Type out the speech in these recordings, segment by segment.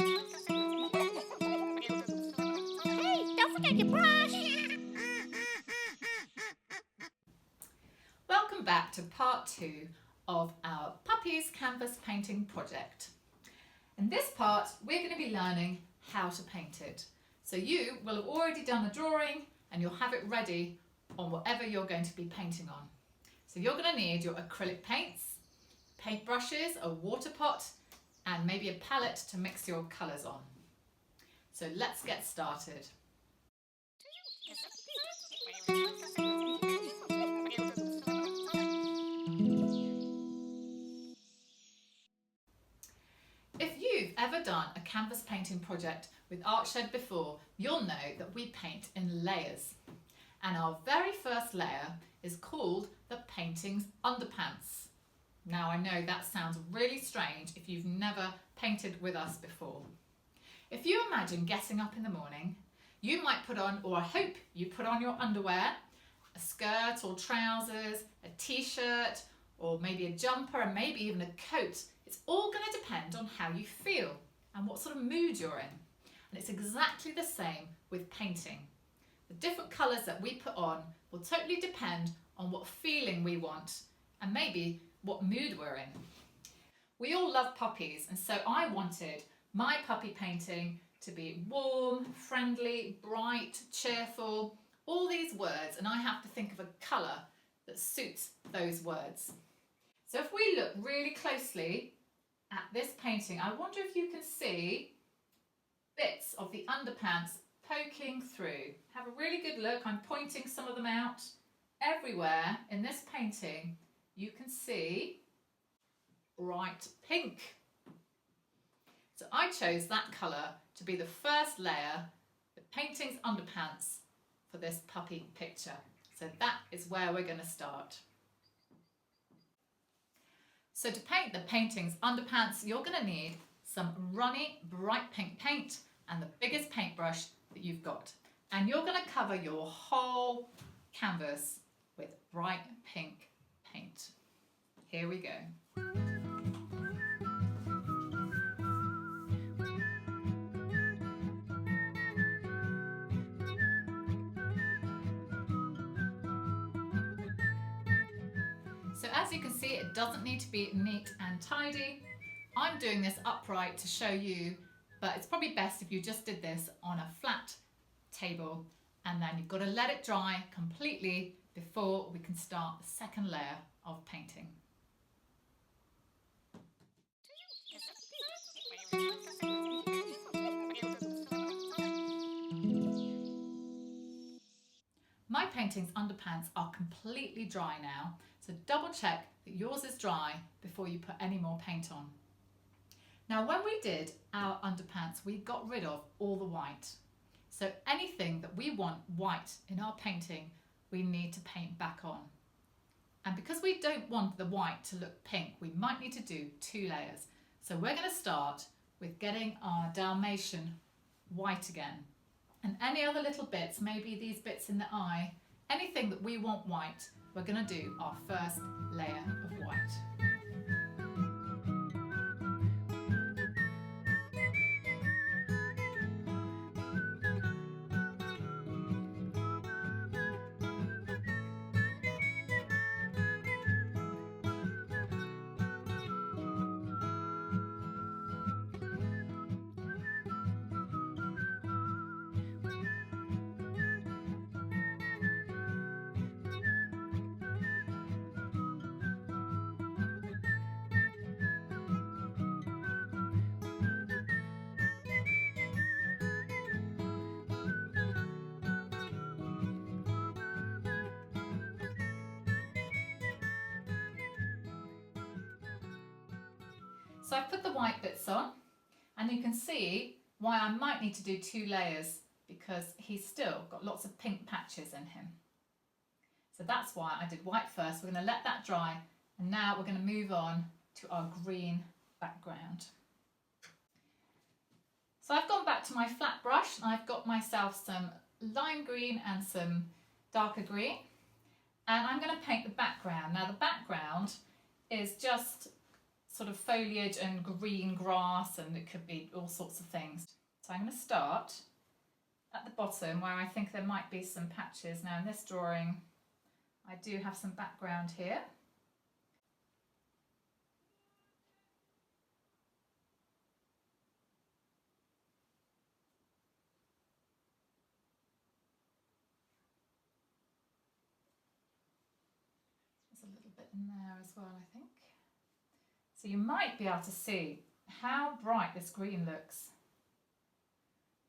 Hey, don't forget your brush! Welcome back to part 2 of our Puppies canvas painting project. In this part, we're going to be learning how to paint it. So you will have already done a drawing and you'll have it ready on whatever you're going to be painting on. So you're going to need your acrylic paints, paint brushes, a water pot, and maybe a palette to mix your colours on. So let's get started. If you've ever done a canvas painting project with Artshed before, you'll know that we paint in layers. And our very first layer is called the painting's underpants. Now I know that sounds really strange if you've never painted with us before. If you imagine getting up in the morning, you might put on, or I hope you put on your underwear, a skirt or trousers, a t-shirt, or maybe a jumper and maybe even a coat. It's all going to depend on how you feel and what sort of mood you're in. And it's exactly the same with painting. The different colours that we put on will totally depend on what feeling we want and maybe what mood we're in. We all love puppies, and so I wanted my puppy painting to be warm, friendly, bright, cheerful, all these words, and I have to think of a colour that suits those words. So if we look really closely at this painting, I wonder if you can see bits of the underpants poking through. Have a really good look. I'm pointing some of them out. Everywhere in this painting you can see bright pink. So I chose that colour to be the first layer, the painting's underpants, for this puppy picture. So that is where we're going to start. So to paint the painting's underpants, you're going to need some runny bright pink paint and the biggest paintbrush that you've got. And you're going to cover your whole canvas with bright pink paint. Here we go. So as you can see, it doesn't need to be neat and tidy. I'm doing this upright to show you, but it's probably best if you just did this on a flat table, and then you've got to let it dry completely before we can start the second layer of painting. My painting's underpants are completely dry now, so double check that yours is dry before you put any more paint on. Now when we did our underpants, we got rid of all the white. So anything that we want white in our painting, we need to paint back on. And because we don't want the white to look pink, we might need to do 2 layers. So we're going to start with getting our Dalmatian white again. And any other little bits, maybe these bits in the eye, anything that we want white, we're going to do our first layer of white. So I've put the white bits on, and you can see why I might need to do 2 layers, because he's still got lots of pink patches in him. So that's why I did white first. We're going to let that dry, and now we're going to move on to our green background. So I've gone back to my flat brush and I've got myself some lime green and some darker green, and I'm going to paint the background. Now the background is just sort of foliage and green grass, and it could be all sorts of things. So I'm going to start at the bottom where I think there might be some patches. Now in this drawing I do have some background here. There's a little bit in there as well, I think. So you might be able to see how bright this green looks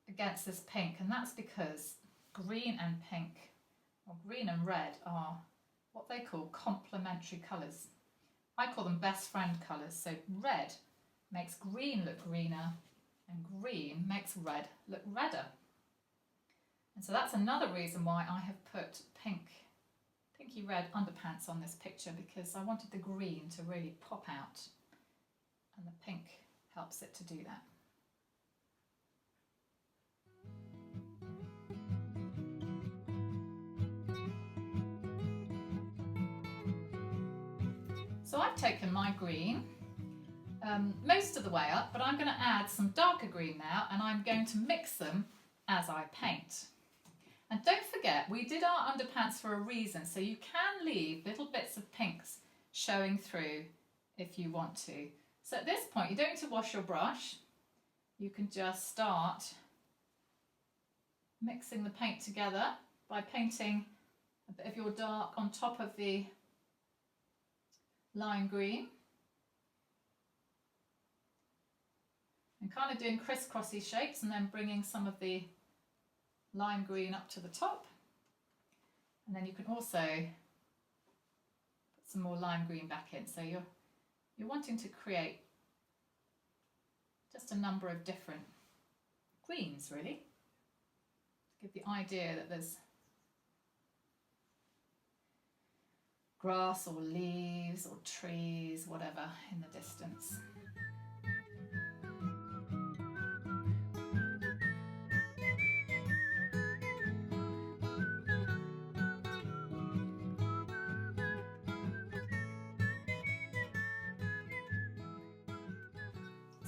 against this pink, and that's because green and pink, or green and red, are what they call complementary colours. I call them best friend colours. So red makes green look greener and green makes red look redder. And so that's another reason why I have put pinky red underpants on this picture, because I wanted the green to really pop out, and the pink helps it to do that. So I've taken my green most of the way up, but I'm going to add some darker green now, and I'm going to mix them as I paint. And don't forget, we did our underpants for a reason, so you can leave little bits of pinks showing through if you want to. So at this point you don't need to wash your brush, you can just start mixing the paint together by painting a bit of your dark on top of the lime green and kind of doing crisscrossy shapes, and then bringing some of the lime green up to the top, and then you can also put some more lime green back in. So you're wanting to create just a number of different greens, really, to give the idea that there's grass or leaves or trees, whatever, in the distance.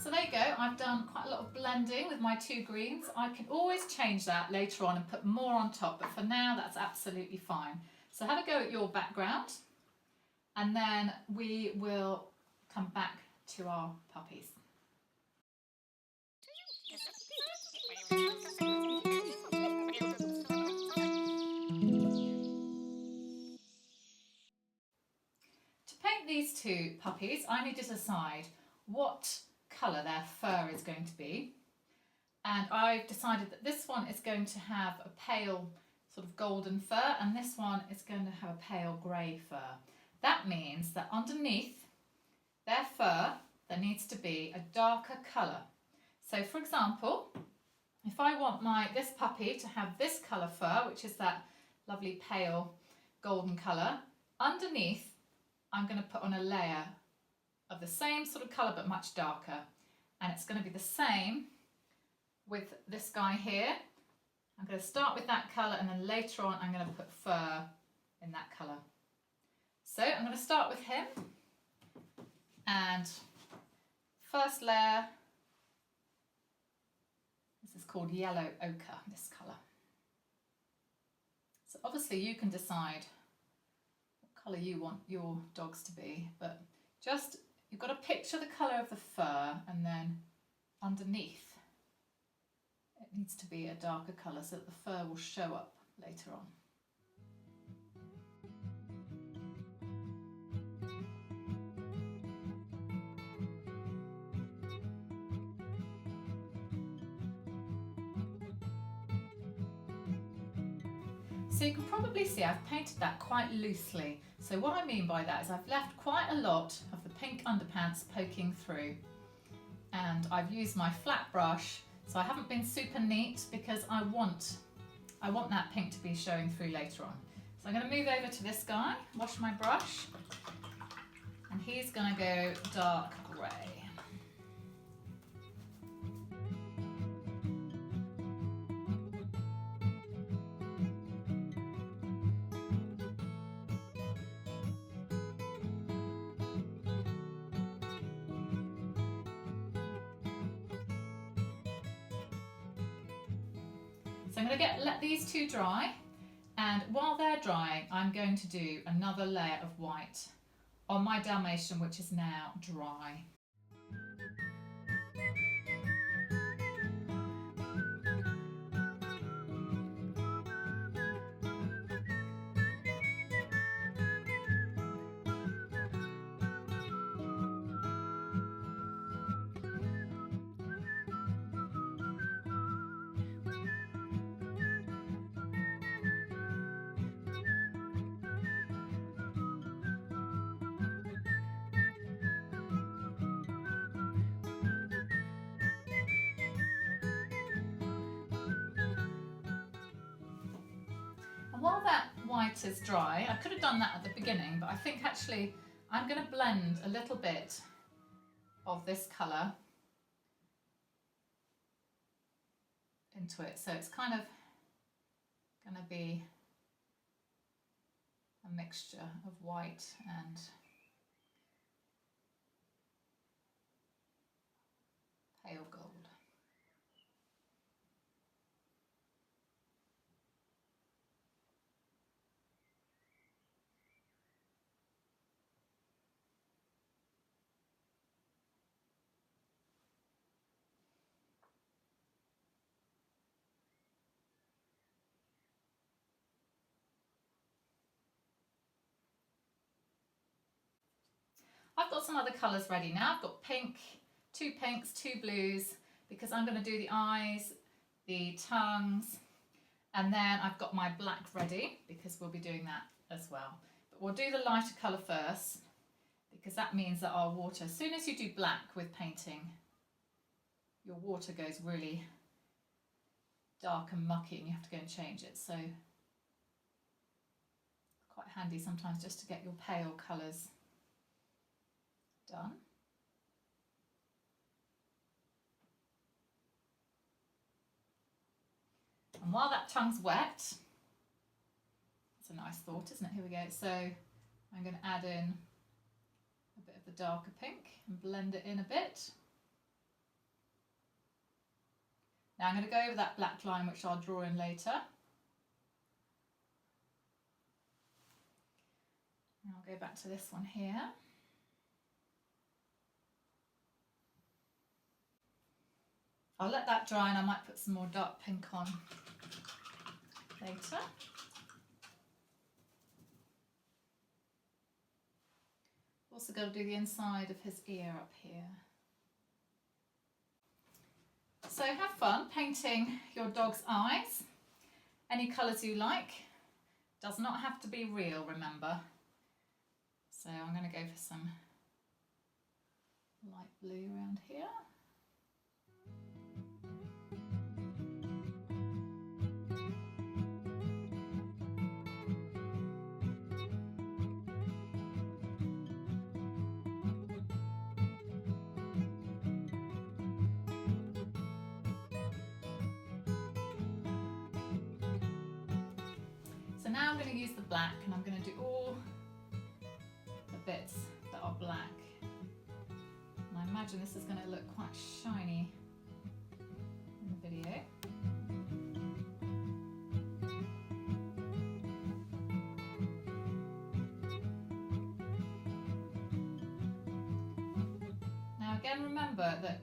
So there you go, I've done quite a lot of blending with my two greens. I can always change that later on and put more on top, but for now that's absolutely fine. So have a go at your background, and then we will come back to our puppies. To paint these two puppies, I need to decide what colour their fur is going to be, and I've decided that this one is going to have a pale sort of golden fur, and this one is going to have a pale grey fur. That means that underneath their fur there needs to be a darker colour. So for example, if I want this puppy to have this colour fur, which is that lovely pale golden colour, underneath I'm going to put on a layer of the same sort of colour but much darker, and it's going to be the same with this guy here. I'm going to start with that colour, and then later on I'm going to put fur in that colour. So I'm going to start with him, and first layer, this is called yellow ochre, this colour. So obviously you can decide what colour you want your dogs to be, but just you've got to picture the colour of the fur, and then underneath it needs to be a darker colour so that the fur will show up later on. So you can probably see I've painted that quite loosely. So what I mean by that is I've left quite a lot of the pink underpants poking through, and I've used my flat brush, so I haven't been super neat because I want that pink to be showing through later on. So I'm going to move over to this guy, wash my brush, and he's going to go dark grey. So I'm going to let these two dry, and while they're drying I'm going to do another layer of white on my Dalmatian, which is now dry. And while that white is dry, I could have done that at the beginning, but I think actually I'm going to blend a little bit of this colour into it. So it's kind of going to be a mixture of white and pale gold. I've got some other colours ready now. I've got pink, 2 pinks, 2 blues, because I'm going to do the eyes, the tongues, and then I've got my black ready because we'll be doing that as well. But we'll do the lighter colour first, because that means that our water, as soon as you do black with painting, your water goes really dark and mucky and you have to go and change it. So quite handy sometimes just to get your pale colours done. And while that tongue's wet, it's a nice thought, isn't it? Here we go. So I'm going to add in a bit of the darker pink and blend it in a bit. Now I'm going to go over that black line, which I'll draw in later. And I'll go back to this one here. I'll let that dry and I might put some more dark pink on later. Also got to do the inside of his ear up here. So have fun painting your dog's eyes, any colours you like. Does not have to be real, remember. So I'm going to go for some light blue around here. So now I'm going to use the black and I'm going to do all the bits that are black. And I imagine this is going to look quite shiny in the video. Now again, remember that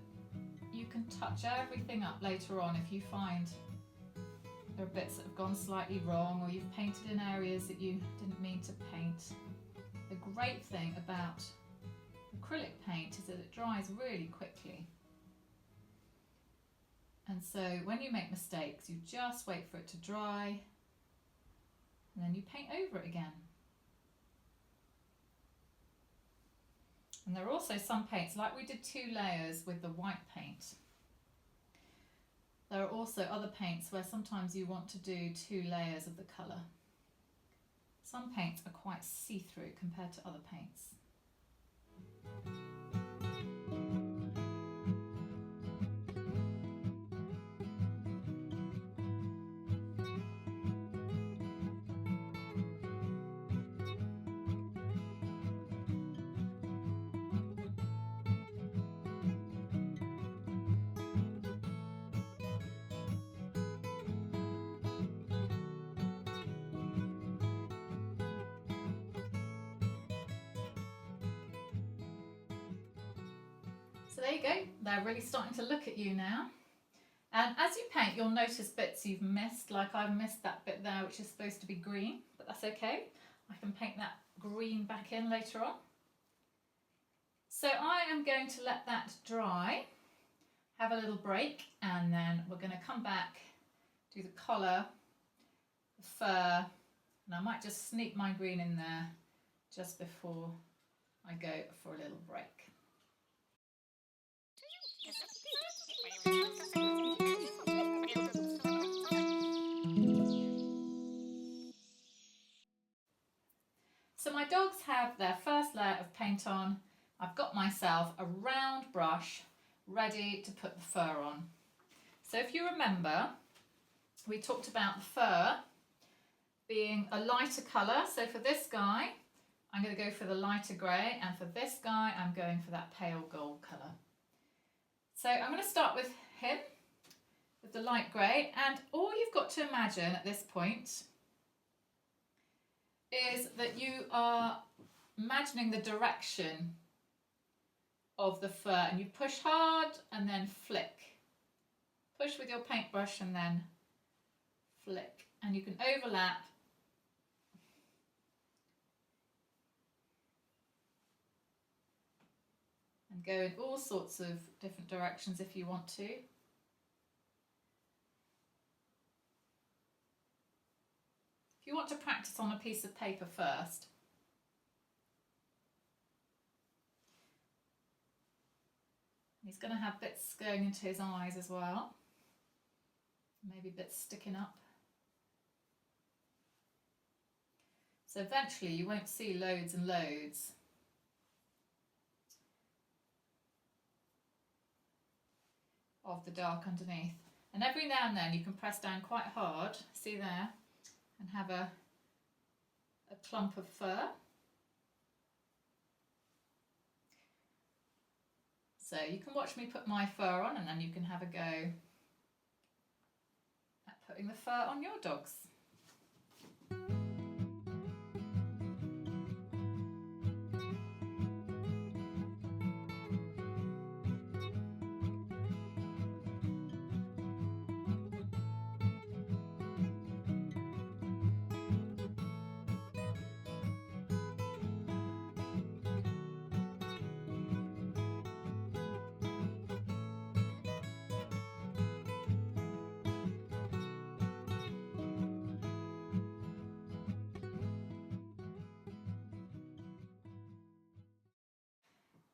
you can touch everything up later on if you find there are bits that have gone slightly wrong or you've painted in areas that you didn't mean to paint. The great thing about acrylic paint is that it dries really quickly. And so when you make mistakes, you just wait for it to dry and then you paint over it again. And there are also some paints, like we did 2 layers with the white paint. There are also other paints where sometimes you want to do 2 layers of the colour. Some paints are quite see-through compared to other paints. So there you go, they're really starting to look at you now. And as you paint, you'll notice bits you've missed, like I've missed that bit there which is supposed to be green, but that's okay. I can paint that green back in later on. So I am going to let that dry, have a little break, and then we're going to come back, do the collar, the fur, and I might just sneak my green in there just before I go for a little break. So my dogs have their first layer of paint on. I've got myself a round brush ready to put the fur on. So if you remember, we talked about the fur being a lighter colour. So for this guy, I'm going to go for the lighter grey, and for this guy, I'm going for that pale gold colour. So I'm going to start with him, with the light grey, and all you've got to imagine at this point is that you are imagining the direction of the fur, and you push hard and then flick. Push with your paintbrush and then flick, and you can overlap and go in all sorts of different directions if you want to. If you want to practice on a piece of paper first, he's going to have bits going into his eyes as well, maybe bits sticking up. So eventually you won't see loads and loads. Of the dark underneath, and every now and then you can press down quite hard, see there, and have a clump of fur. So you can watch me put my fur on, and then you can have a go at putting the fur on your dogs.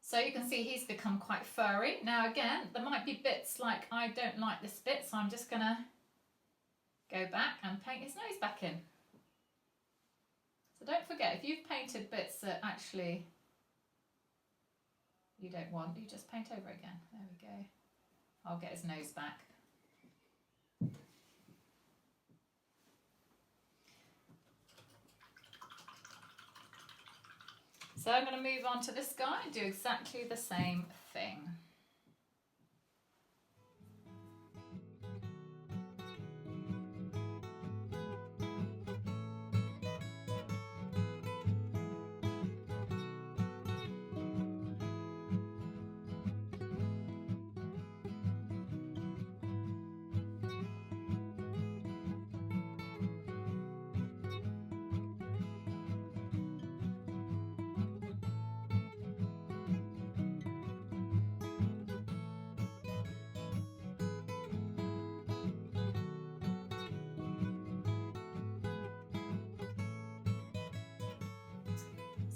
So you can see he's become quite furry. Now again, there might be bits like I don't like this bit, so I'm just going to go back and paint his nose back in. So don't forget, if you've painted bits that actually you don't want, you just paint over again. There we go. I'll get his nose back. So I'm going to move on to this guy and do exactly the same thing.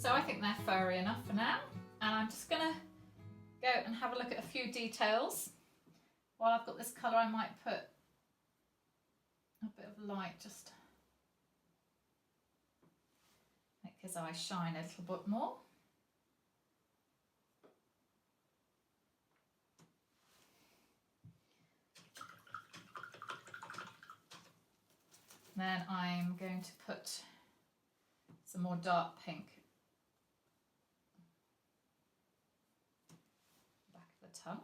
So I think they're furry enough for now, and I'm just going to go and have a look at a few details. While I've got this colour, I might put a bit of light, just make his eyes shine a little bit more. Then I'm going to put some more dark pink back of the tongue.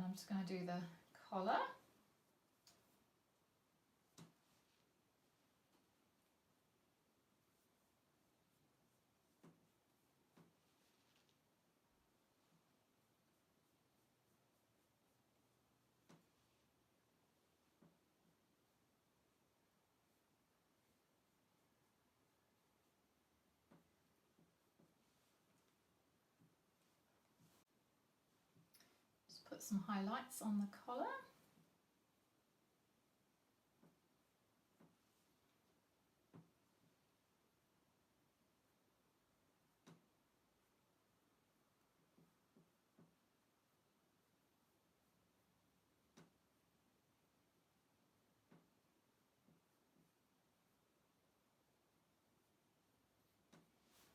And I'm just going to do the collar. Put some highlights on the collar.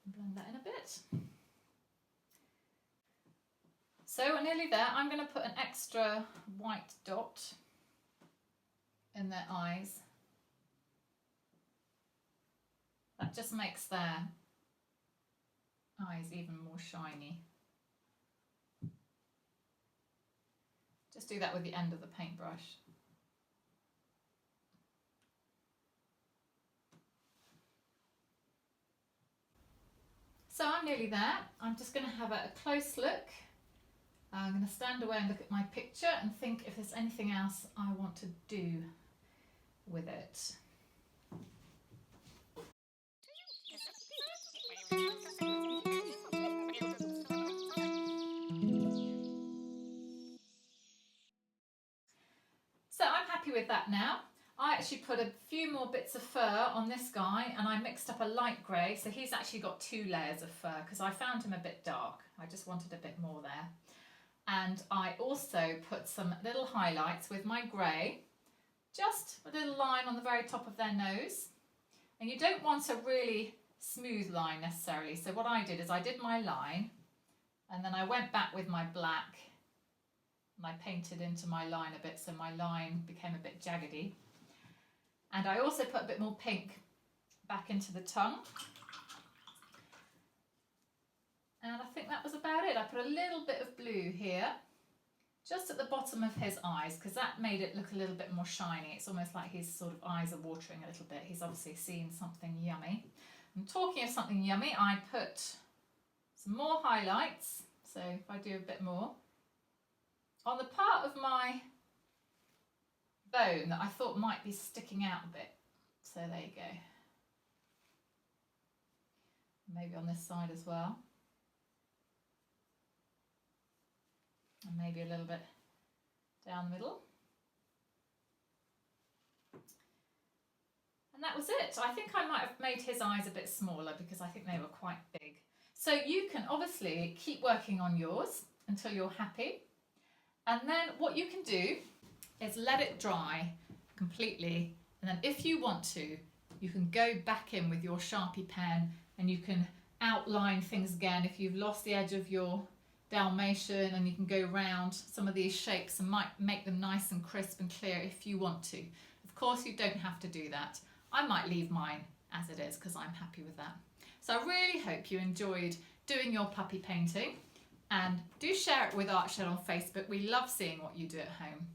Blend that in a bit. So we're nearly there. I'm going to put an extra white dot in their eyes. That just makes their eyes even more shiny. Just do that with the end of the paintbrush. So I'm nearly there. I'm just going to have a close look. I'm going to stand away and look at my picture and think if there's anything else I want to do with it. So I'm happy with that now. I actually put a few more bits of fur on this guy and I mixed up a light grey, so he's actually got 2 layers of fur because I found him a bit dark. I just wanted a bit more there. And I also put some little highlights with my grey, just a little line on the very top of their nose. And you don't want a really smooth line necessarily, so what I did is I did my line and then I went back with my black and I painted into my line a bit so my line became a bit jaggedy. And I also put a bit more pink back into the tongue. And I think that was about it. I put a little bit of blue here, just at the bottom of his eyes, because that made it look a little bit more shiny. It's almost like his sort of eyes are watering a little bit. He's obviously seen something yummy. And talking of something yummy, I put some more highlights. So if I do a bit more, on the part of my bone that I thought might be sticking out a bit. So there you go. Maybe on this side as well. And maybe a little bit down the middle. And that was it. I think I might have made his eyes a bit smaller because I think they were quite big. So you can obviously keep working on yours until you're happy. And then what you can do is let it dry completely. And then if you want to, you can go back in with your Sharpie pen and you can outline things again if you've lost the edge of your Dalmatian, and you can go round some of these shapes and might make them nice and crisp and clear if you want to. Of course, you don't have to do that. I might leave mine as it is because I'm happy with that. So I really hope you enjoyed doing your puppy painting, and do share it with Artshed on Facebook. We love seeing what you do at home,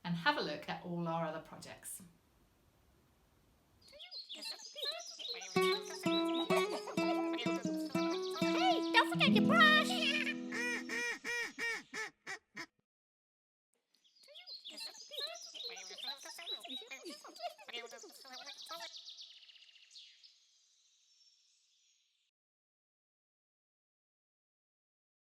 and have a look at all our other projects. Hey, don't forget your brush!